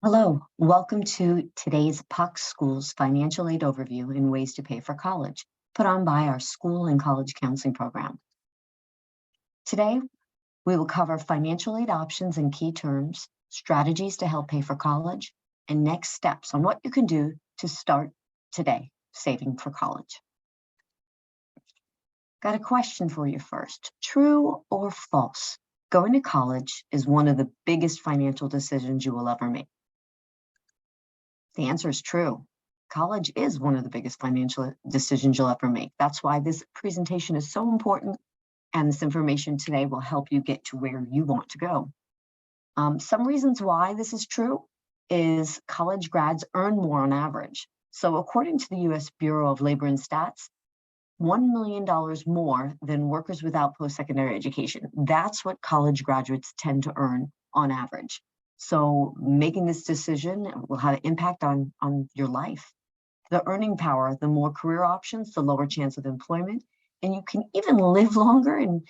Hello, welcome to today's Puck Schools Financial Aid Overview and Ways to Pay for College, put on by our School and College Counseling Program. Today, we will cover financial aid options and key terms, strategies to help pay for college, and next steps on what you can do to start today saving for college. Got a question for you first. True or false? Going to college is one of the biggest financial decisions you will ever make. The answer is true. College is one of the biggest financial decisions you'll ever make. That's why this presentation is so important, and this information today will help you get to where you want to go. Some reasons why this is true is college grads earn more on average. So according to the U.S. Bureau of Labor and Stats, $1 million more than workers without post-secondary education. That's what college graduates tend to earn on average. So making this decision will have an impact on your life. The earning power, the more career options, the lower chance of employment, and you can even live longer. And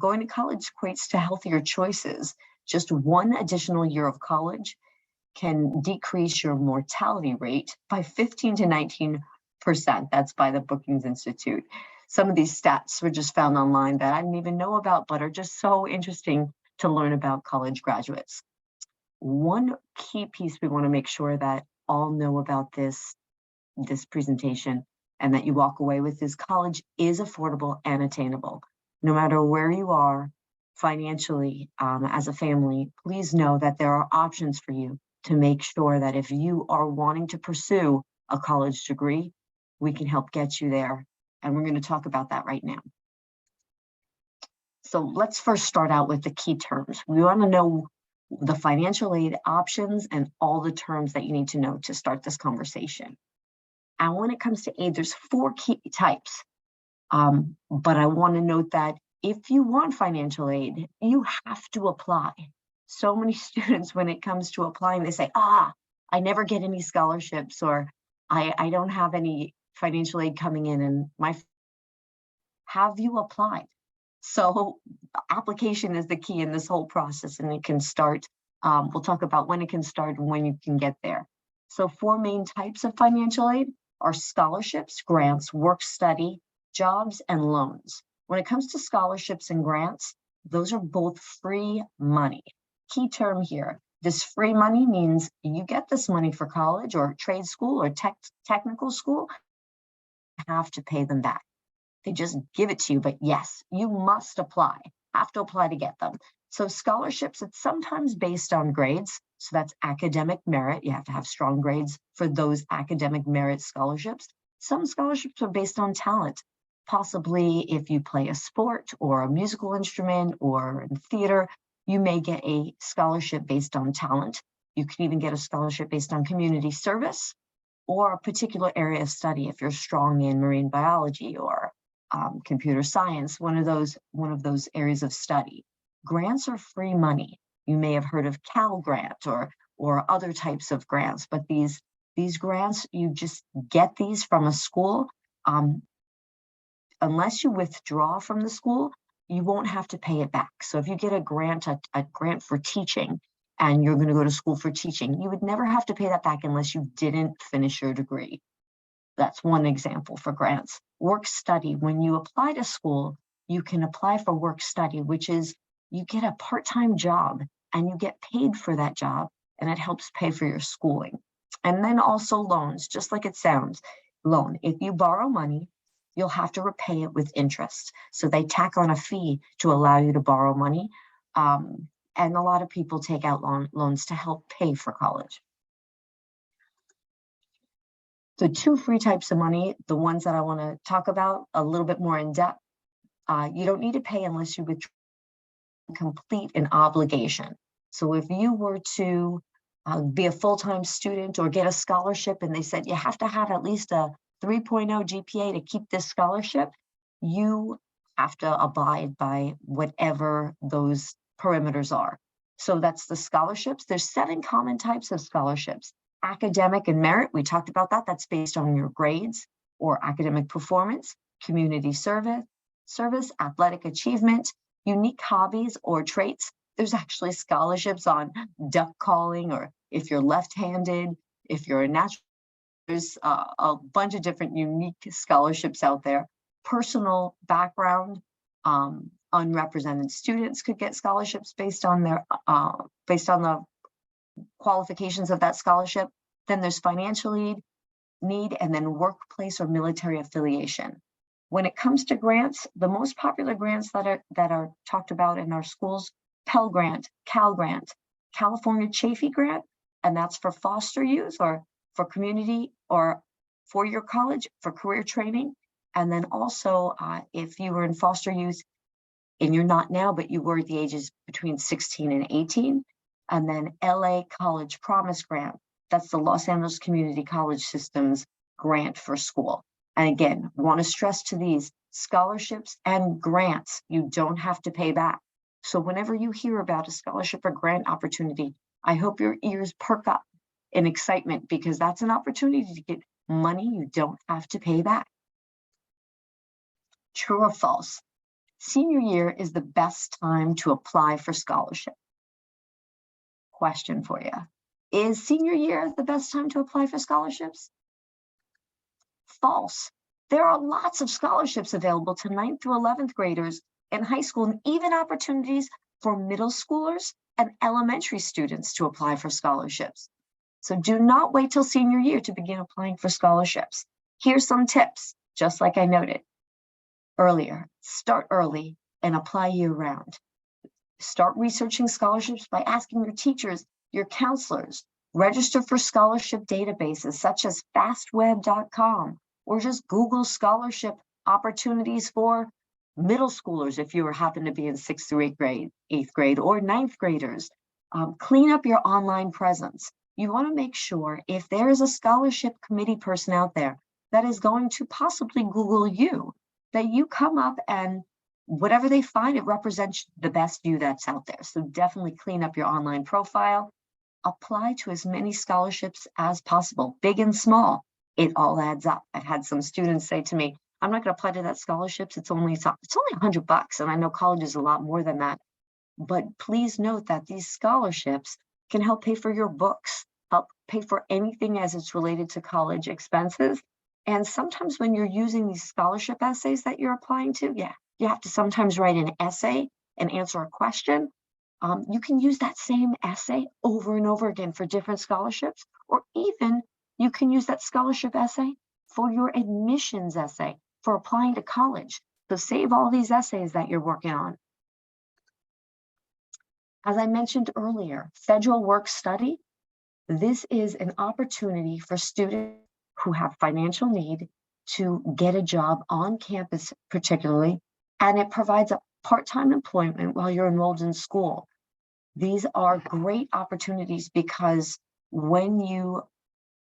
going to college equates to healthier choices. Just one additional year of college can decrease your mortality rate by 15 to 19%. That's by the Brookings Institute. Some of these stats were just found online that I didn't even know about, but are just so interesting to learn about college graduates. One key piece we want to make sure that all know about this presentation and that you walk away with is college is affordable and attainable. No matter where you are financially as a family, please know that there are options for you to make sure that if you are wanting to pursue a college degree, we can help get you there. And we're going to talk about that right now. So let's first start out with the key terms. We want to know the financial aid options and all the terms that you need to know to start this conversation. And when it comes to aid, there's 4 key types. But I want to note that if you want financial aid, you have to apply. So many students, when it comes to applying, they say, I never get any scholarships, or I don't have any financial aid coming in. And have you applied? So application is the key in this whole process, and it can start. We'll talk about when it can start and when you can get there. So 4 main types of financial aid are scholarships, grants, work study, jobs, and loans. When it comes to scholarships and grants, those are both free money. Key term here, this free money means you get this money for college or trade school or technical school, you have to pay them back. They just give it to you, but yes, you must apply, have to apply to get them. So scholarships, it's sometimes based on grades. So that's academic merit. You have to have strong grades for those academic merit scholarships. Some scholarships are based on talent. Possibly if you play a sport or a musical instrument or in theater, you may get a scholarship based on talent. You can even get a scholarship based on community service or a particular area of study if you're strong in marine biology or computer science, one of those areas of study. Grants are free money. You may have heard of Cal Grant or other types of grants, but these grants, you just get these from a school. Unless you withdraw from the school, you won't have to pay it back. So if you get a grant for teaching, and you're going to go to school for teaching, you would never have to pay that back unless you didn't finish your degree. That's one example for grants. Work study, when you apply to school, you can apply for work study, which is you get a part-time job and you get paid for that job, and it helps pay for your schooling. And then also loans, just like it sounds, loan. If you borrow money, you'll have to repay it with interest. So they tack on a fee to allow you to borrow money. And a lot of people take out loans to help pay for college. The 2 free types of money, the ones that I want to talk about a little bit more in depth, you don't need to pay unless you complete an obligation. So if you were to be a full-time student or get a scholarship and they said you have to have at least a 3.0 GPA to keep this scholarship, you have to abide by whatever those perimeters are. So that's the scholarships. There's 7 common types of scholarships. Academic and merit, we talked about that. That's based on your grades or academic performance. Community service, athletic achievement, unique hobbies or traits. There's actually scholarships on duck calling, or if you're left-handed, if you're a natural, there's a bunch of different unique scholarships out there. Personal background, unrepresented students could get scholarships based on their based on the qualifications of that scholarship. Then there's financial need, and then workplace or military affiliation. When it comes to grants, the most popular grants that are talked about in our schools: Pell Grant, Cal Grant, California Chafee Grant, and that's for foster youth or for community or four-year college for career training. And then also, if you were in foster youth, and you're not now, but you were at the ages between 16 and 18, and then LA College Promise Grant. That's the Los Angeles Community College System's grant for school. And again, want to stress to these scholarships and grants, you don't have to pay back. So whenever you hear about a scholarship or grant opportunity, I hope your ears perk up in excitement, because that's an opportunity to get money you don't have to pay back. True or false? Senior year is the best time to apply for scholarship. Question for you. Is senior year the best time to apply for scholarships? False. There are lots of scholarships available to 9th through 11th graders in high school, and even opportunities for middle schoolers and elementary students to apply for scholarships. So do not wait till senior year to begin applying for scholarships. Here's some tips, just like I noted earlier. Start early and apply year-round. Start researching scholarships by asking your teachers, your counselors. Register for scholarship databases such as fastweb.com, or just Google scholarship opportunities for middle schoolers if you happen to be in 6th through 8th grade, or 9th graders. Clean up your online presence. You want to make sure if there is a scholarship committee person out there that is going to possibly Google you, that you come up and whatever they find, it represents the best you that's out there. So definitely clean up your online profile. Apply to as many scholarships as possible, big and small. It all adds up. I've had some students say to me, I'm not going to apply to that scholarships. It's only $100, and I know college is a lot more than that. But please note that these scholarships can help pay for your books, help pay for anything as it's related to college expenses. And sometimes when you're using these scholarship essays that you're applying to, you have to sometimes write an essay and answer a question. You can use that same essay over and over again for different scholarships, or even you can use that scholarship essay for your admissions essay for applying to college. So save all these essays that you're working on. As I mentioned earlier, federal work study. This is an opportunity for students who have financial need to get a job on campus particularly, and it provides a part-time employment while you're enrolled in school. These are great opportunities because when you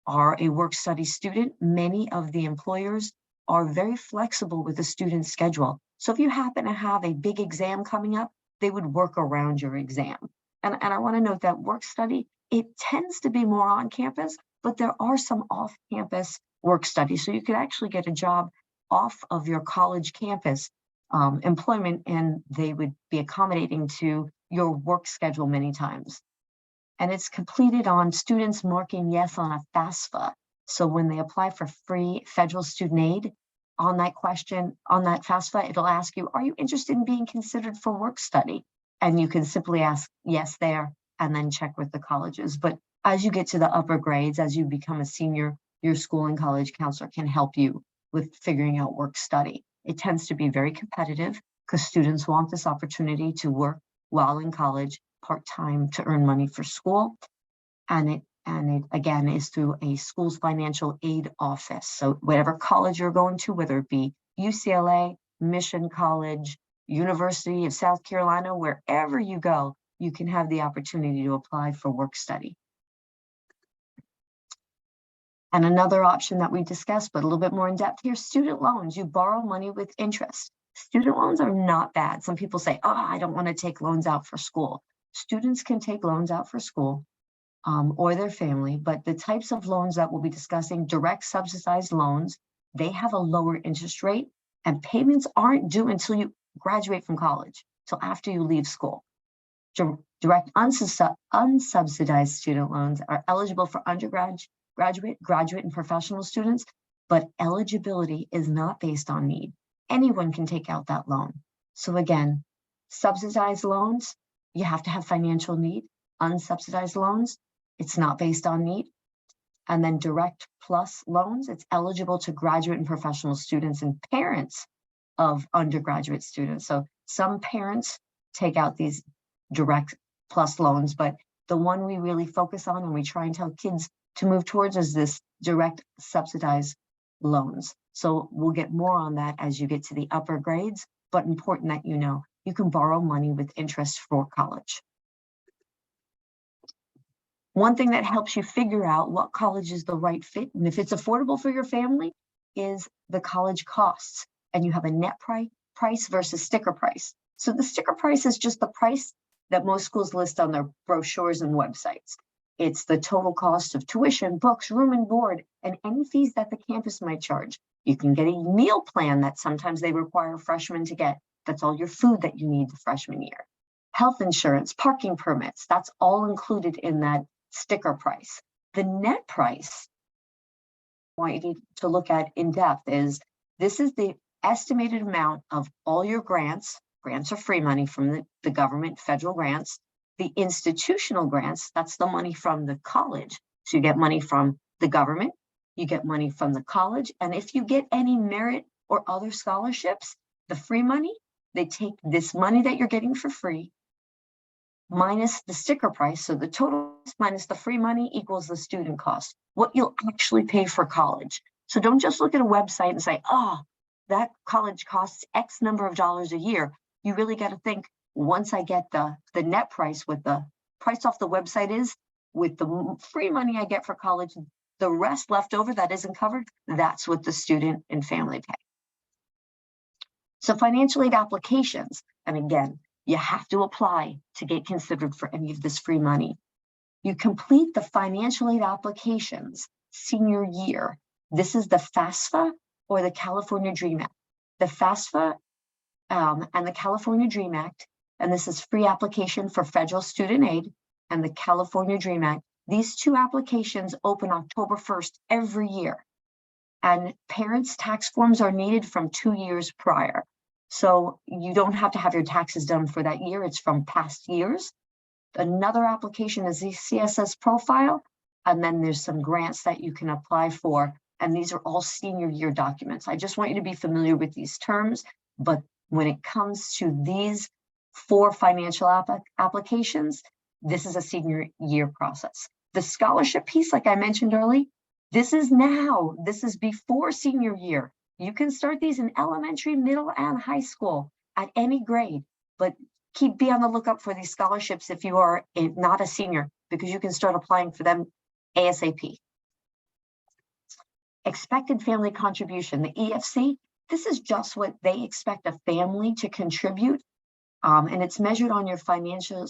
are a work-study student, many of the employers are very flexible with the student's schedule. So if you happen to have a big exam coming up, they would work around your exam. And I want to note that work study, it tends to be more on campus, but there are some off-campus work study. So you could actually get a job off of your college campus employment, and they would be accommodating to your work schedule many times. And it's completed on students marking yes on a FAFSA. So when they apply for free federal student aid, on that question, on that FAFSA, it'll ask you, are you interested in being considered for work study? And you can simply ask yes there and then check with the colleges. But as you get to the upper grades, as you become a senior, your school and college counselor can help you with figuring out work study. It tends to be very competitive because students want this opportunity to work while in college part-time to earn money for school. And it again is through a school's financial aid office. So whatever college you're going to, whether it be UCLA, Mission College, University of South Carolina, wherever you go, you can have the opportunity to apply for work study. And another option that we discussed, but a little bit more in depth here, student loans. You borrow money with interest. Student loans are not bad. Some people say, oh, I don't want to take loans out for school. Students can take loans out for school or their family, but the types of loans that we'll be discussing, direct subsidized loans, they have a lower interest rate, and payments aren't due until you graduate from college, till after you leave school. Direct unsubsidized student loans are eligible for undergraduate, graduate, and professional students, but eligibility is not based on need. Anyone can take out that loan. So again, subsidized loans, you have to have financial need. Unsubsidized loans, it's not based on need. And then direct plus loans, it's eligible to graduate and professional students and parents of undergraduate students. So some parents take out these direct plus loans, but the one we really focus on and we try and tell kids to move towards is this direct subsidized loans. So we'll get more on that as you get to the upper grades, but important that you know, you can borrow money with interest for college. One thing that helps you figure out what college is the right fit and if it's affordable for your family is the college costs. And you have a net price versus sticker price. So the sticker price is just the price that most schools list on their brochures and websites. It's the total cost of tuition, books, room and board, and any fees that the campus might charge. You can get a meal plan that sometimes they require freshmen to get. That's all your food that you need the freshman year. Health insurance, parking permits, that's all included in that sticker price. The net price I want you to look at in depth is, this is the estimated amount of all your grants. Grants are free money from the government, federal grants. The institutional grants, that's the money from the college. So you get money from the government, you get money from the college. And if you get any merit or other scholarships, the free money, they take this money that you're getting for free minus the sticker price. So the total minus the free money equals the student cost, what you'll actually pay for college. So don't just look at a website and say, oh, that college costs X number of dollars a year. You really got to think, once I get the net price, what the price off the website is, with the free money I get for college, the rest left over that isn't covered, that's what the student and family pay. So financial aid applications, and again, you have to apply to get considered for any of this free money. You complete the financial aid applications senior year. This is the FAFSA or the California Dream Act. The FAFSA and the California Dream Act, and this is free application for federal student aid, and the California Dream Act. These two applications open October 1st every year, and parents' tax forms are needed from 2 years prior. So you don't have to have your taxes done for that year, it's from past years. Another application is the CSS profile, and then there's some grants that you can apply for, and these are all senior year documents. I just want you to be familiar with these terms, but when it comes to these 4 financial applications, this is a senior year process. The scholarship piece, like I mentioned earlier, this is now, this is before senior year. You can start these in elementary, middle, and high school at any grade, but be on the lookout for these scholarships if you are not a senior, because you can start applying for them ASAP. Expected family contribution, the EFC, this is just what they expect a family to contribute, and it's measured on your financial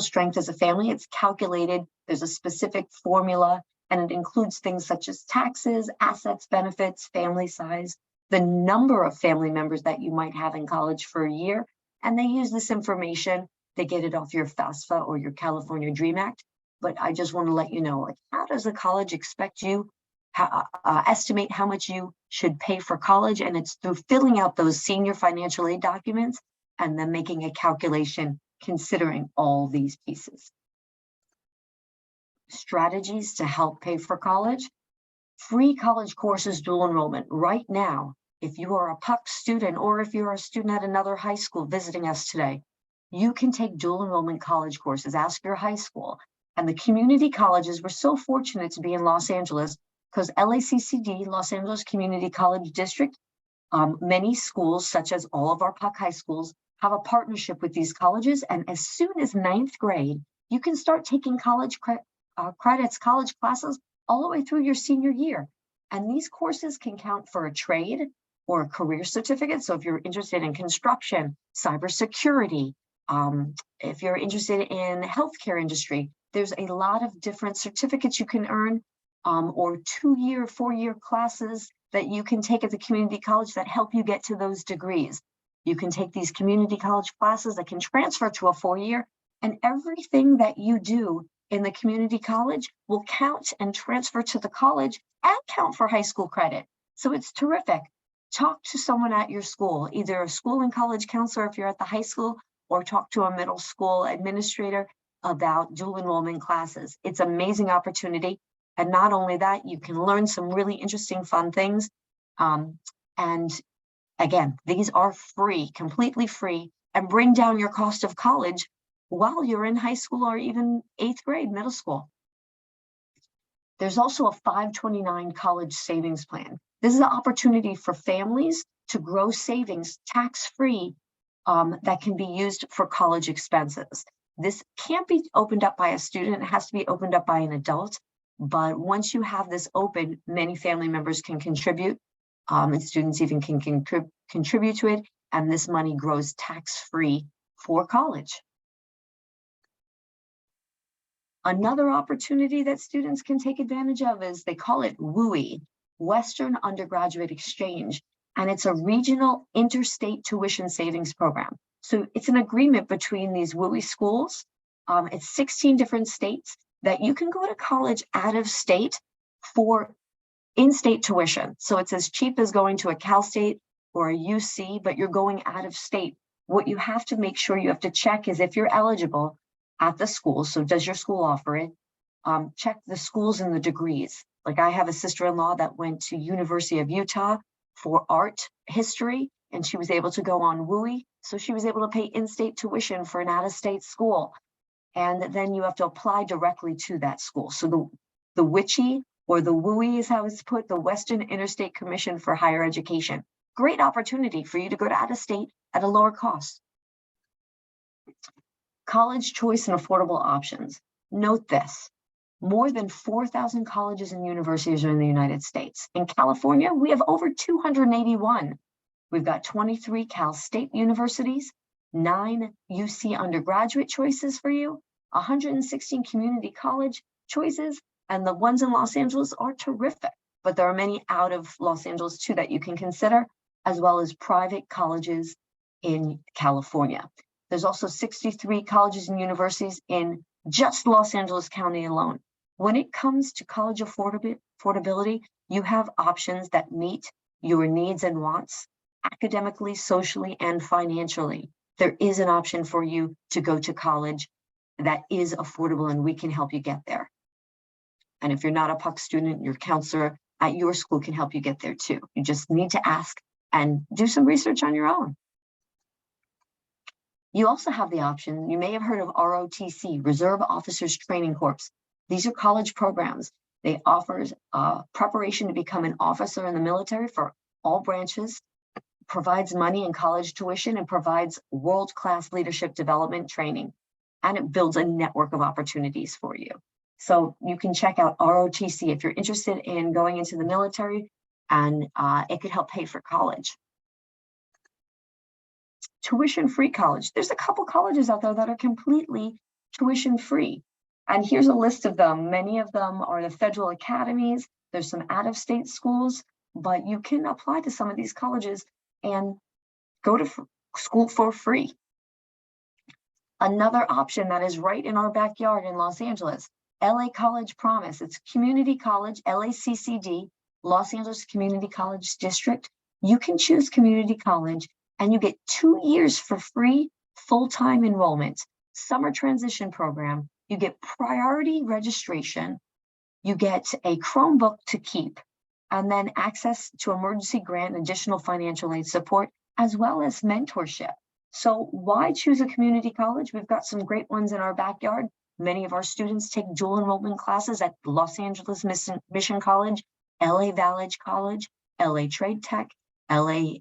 strength as a family. It's calculated, there's a specific formula, and it includes things such as taxes, assets, benefits, family size, the number of family members that you might have in college for a year, and they use this information, they get it off your FAFSA or your California Dream Act. But I just want to let you know, like, how does the college expect you estimate how much you should pay for college? And it's through filling out those senior financial aid documents and then making a calculation considering all these pieces. Strategies to help pay for college. Free college courses, dual enrollment. Right now, if you are a PUC student or if you're a student at another high school visiting us today, you can take dual enrollment college courses. Ask your high school. And the community colleges, we're so fortunate to be in Los Angeles because LACCD, Los Angeles Community College District, many schools, such as all of our PUC high schools, have a partnership with these colleges. And as soon as 9th grade, you can start taking college credits, college classes, all the way through your senior year. And these courses can count for a trade or a career certificate. So if you're interested in construction, cybersecurity, if you're interested in healthcare industry, there's a lot of different certificates you can earn, or 2-year, 4-year classes that you can take at the community college that help you get to those degrees. You can take these community college classes that can transfer to a 4-year, And everything that you do in the community college will count and transfer to the college and count for high school credit. So it's terrific. Talk to someone at your school, either a school and college counselor if you're at the high school, or talk to a middle school administrator about dual enrollment classes. It's an amazing opportunity. And not only that, you can learn some really interesting, fun things. And again, these are free, completely free, and bring down your cost of college while you're in high school or even 8th grade, middle school. There's also a 529 college savings plan. This is an opportunity for families to grow savings tax-free that can be used for college expenses. This can't be opened up by a student, it has to be opened up by an adult. But once you have this open, many family members can contribute, and students even can contribute to it, and this money grows tax-free for college. Another opportunity that students can take advantage of is, they call it WUI, Western Undergraduate Exchange, and it's a regional interstate tuition savings program. So it's an agreement between these WUI schools. It's 16 different states that you can go to college out of state for in-state tuition. So it's as cheap as going to a Cal State or a UC, but you're going out of state. What you have to make sure you have to check is if you're eligible at the school. So does your school offer it? Check the schools and the degrees. Like I have a sister-in-law that went to University of Utah for art history, and she was able to go on WUI. So she was able to pay in-state tuition for an out-of-state school. And then you have to apply directly to that school. So the WICHE, or the WUI is how it's put, the Western Interstate Commission for Higher Education. Great opportunity for you to go to out-of-state at a lower cost. College choice and affordable options. Note this, more than 4,000 colleges and universities are in the United States. In California, we have over 281. We've got 23 Cal State universities, 9 UC undergraduate choices for you, 116 community college choices, and the ones in Los Angeles are terrific, but there are many out of Los Angeles too that you can consider, as well as private colleges in California. There's also 63 colleges and universities in just Los Angeles County alone. When it comes to college affordability, you have options that meet your needs and wants academically, socially, and financially. There is an option for you to go to college that is affordable, and we can help you get there. And if you're not a PUC student, your counselor at your school can help you get there too. You just need to ask and do some research on your own. You also have the option, you may have heard of ROTC, Reserve Officers Training Corps. These are college programs. They offer preparation to become an officer in the military for all branches, provides money and college tuition, and provides world-class leadership development training. And it builds a network of opportunities for you. So you can check out ROTC if you're interested in going into the military, and it could help pay for college. Tuition-free college. There's a couple colleges out there that are completely tuition-free. And here's a list of them. Many of them are the federal academies. There's some out-of-state schools, but you can apply to some of these colleges and go to school for free. Another option that is right in our backyard in Los Angeles, LA College Promise. It's community college, LACCD, Los Angeles Community College District. You can choose community college and you get 2 years for free full-time enrollment, summer transition program. You get priority registration. You get a Chromebook to keep, and then access to emergency grant and additional financial aid support, as well as mentorship. So why choose a community college? We've got some great ones in our backyard. Many of our students take dual enrollment classes at Los Angeles Mission College, LA Valley College, LA Trade Tech, LA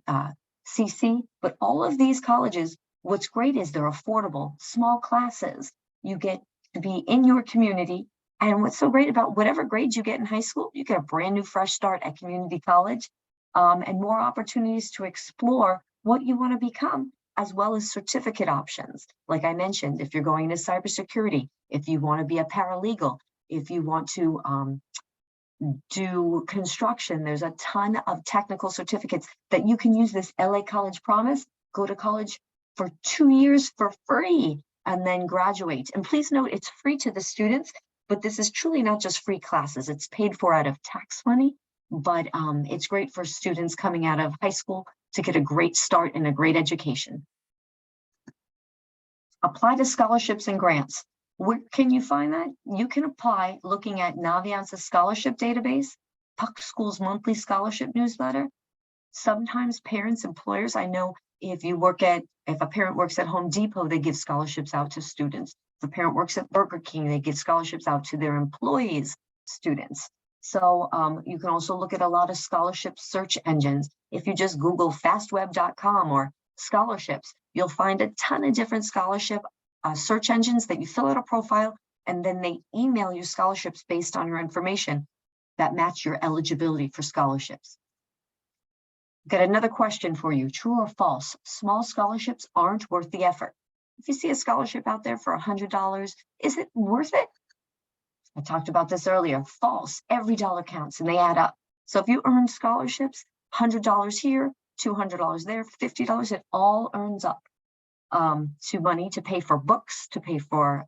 CC, but all of these colleges, what's great is they're affordable, small classes. You get to be in your community. And what's so great about whatever grades you get in high school, you get a brand new fresh start at community college, and more opportunities to explore what you want to become, as well as certificate options. Like I mentioned, if you're going into cybersecurity, if you want to be a paralegal, if you want to do construction, there's a ton of technical certificates that you can use this LA College Promise, go to college for 2 years for free, and then graduate. And please note, it's free to the students, but this is truly not just free classes. It's paid for out of tax money, but it's great for students coming out of high school to get a great start and a great education. Apply to scholarships and grants. Where can you find that? You can apply looking at Naviance's scholarship database, Puck School's monthly scholarship newsletter. Sometimes parents, employers, I know if a parent works at Home Depot, they give scholarships out to students. If a parent works at Burger King, they give scholarships out to their employees' students. So you can also look at a lot of scholarship search engines. If you just Google fastweb.com or scholarships, you'll find a ton of different scholarship search engines that you fill out a profile, and then they email you scholarships based on your information that match your eligibility for scholarships. Got another question for you. True or false? Small scholarships aren't worth the effort. If you see a scholarship out there for $100, is it worth it? I talked about this earlier. False. Every dollar counts and they add up. So if you earn scholarships, $100 here, $200 there, $50, it all earns up to money to pay for books, to pay for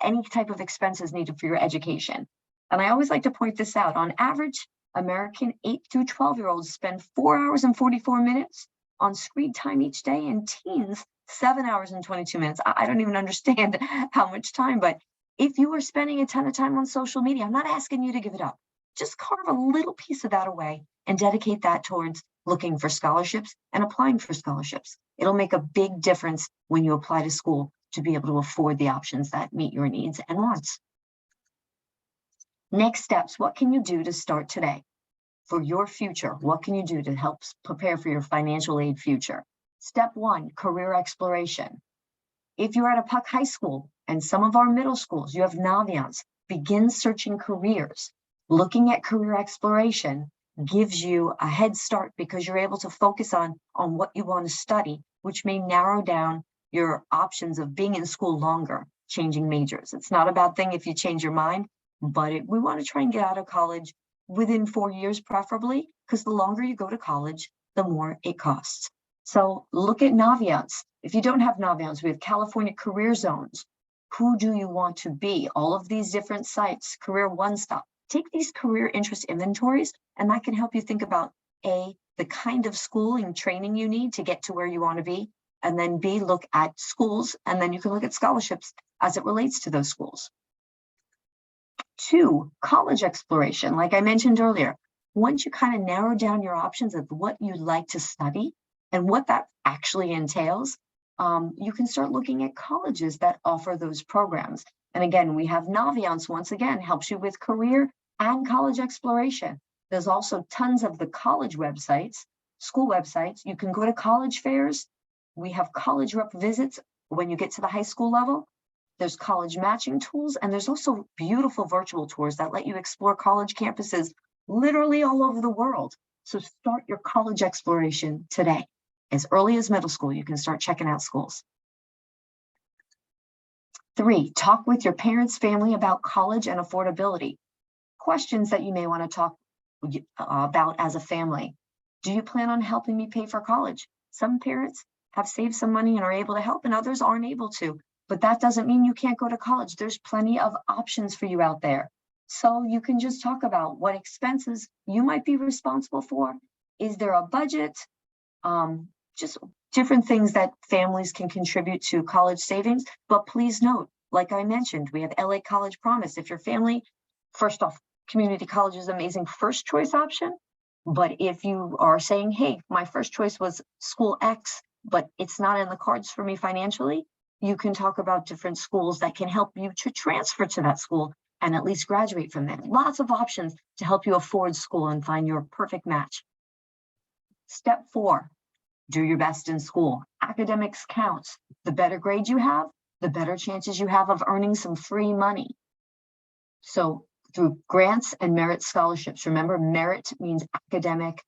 any type of expenses needed for your education. And I always like to point this out. On average, American 8 through 12-year-olds spend 4 hours and 44 minutes on screen time each day, and teens 7 hours and 22 minutes. I don't even understand how much time, but if you are spending a ton of time on social media, I'm not asking you to give it up. Just carve a little piece of that away and dedicate that towards looking for scholarships and applying for scholarships. It'll make a big difference when you apply to school to be able to afford the options that meet your needs and wants. Next steps, what can you do to start today for your future? What can you do to help prepare for your financial aid future? Step 1, career exploration. If you're at a Puck High School and some of our middle schools, you have Naviance, begin searching careers. Looking at career exploration gives you a head start because you're able to focus on what you want to study, which may narrow down your options of being in school longer, changing majors. It's not a bad thing if you change your mind, but we want to try and get out of college within 4 years, preferably, because the longer you go to college, the more it costs. So look at Naviance. If you don't have Naviance, we have California Career Zones. Who do you want to be? All of these different sites, Career One Stop. Take these career interest inventories, and that can help you think about A, the kind of schooling training you need to get to where you want to be, and then B, look at schools, and then you can look at scholarships as it relates to those schools. 2, college exploration. Like I mentioned earlier, once you kind of narrow down your options of what you'd like to study and what that actually entails, you can start looking at colleges that offer those programs. And again, we have Naviance, once again, helps you with career and college exploration. There's also tons of the college websites, school websites. You can go to college fairs. We have college rep visits when you get to the high school level. There's college matching tools, and there's also beautiful virtual tours that let you explore college campuses literally all over the world. So start your college exploration today. As early as middle school, you can start checking out schools. 3, talk with your parents' family about college and affordability. Questions that you may want to talk about as a family. Do you plan on helping me pay for college? Some parents have saved some money and are able to help, and others aren't able to. But that doesn't mean you can't go to college. There's plenty of options for you out there. So you can just talk about what expenses you might be responsible for. Is there a budget? Just different things that families can contribute to college savings. But please note, like I mentioned, we have LA College Promise. If your family, first off, community college is an amazing first choice option. But if you are saying, hey, my first choice was school X, but it's not in the cards for me financially, you can talk about different schools that can help you to transfer to that school and at least graduate from there. Lots of options to help you afford school and find your perfect match. Step 4, do your best in school. Academics counts. The better grade you have, the better chances you have of earning some free money. So through grants and merit scholarships. Remember, merit means academic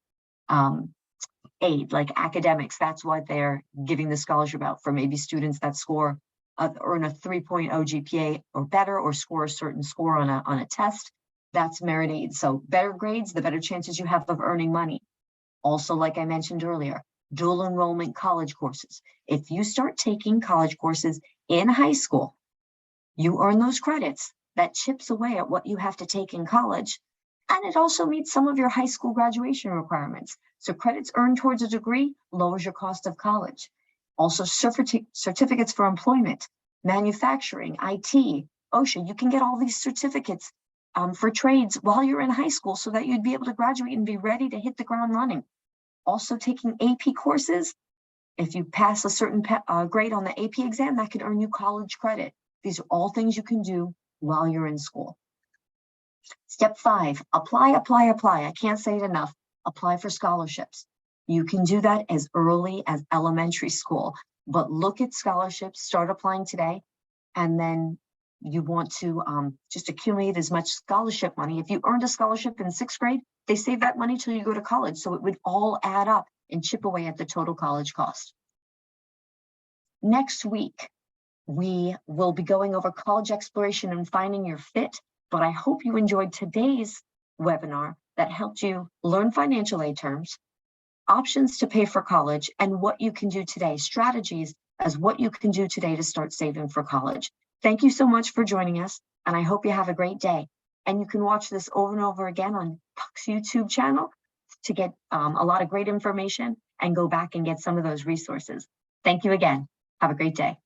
aid, like academics. That's what they're giving the scholarship out for, maybe students that score earn a 3.0 GPA or better, or score a certain score on a test. That's merit aid. So better grades, the better chances you have of earning money. Also, like I mentioned earlier, dual enrollment college courses. If you start taking college courses in high school. You earn those credits that chips away at what you have to take in college. And it also meets some of your high school graduation requirements. So credits earned towards a degree lowers your cost of college. Also certificates for employment, manufacturing, IT, OSHA. You can get all these certificates for trades while you're in high school so that you'd be able to graduate and be ready to hit the ground running. Also taking AP courses. If you pass a certain grade on the AP exam, that can earn you college credit. These are all things you can do while you're in school. Step 5, apply, apply, apply. I can't say it enough. Apply for scholarships. You can do that as early as elementary school, but look at scholarships, start applying today, and then you want to just accumulate as much scholarship money. If you earned a scholarship in 6th grade, they save that money till you go to college. So it would all add up and chip away at the total college cost. Next week, we will be going over college exploration and finding your fit, but I hope you enjoyed today's webinar that helped you learn financial aid terms, options to pay for college, and what you can do today, strategies as what you can do today to start saving for college. Thank you so much for joining us, and I hope you have a great day. And you can watch this over and over again on Puck's YouTube channel to get a lot of great information and go back and get some of those resources. Thank you again. Have a great day.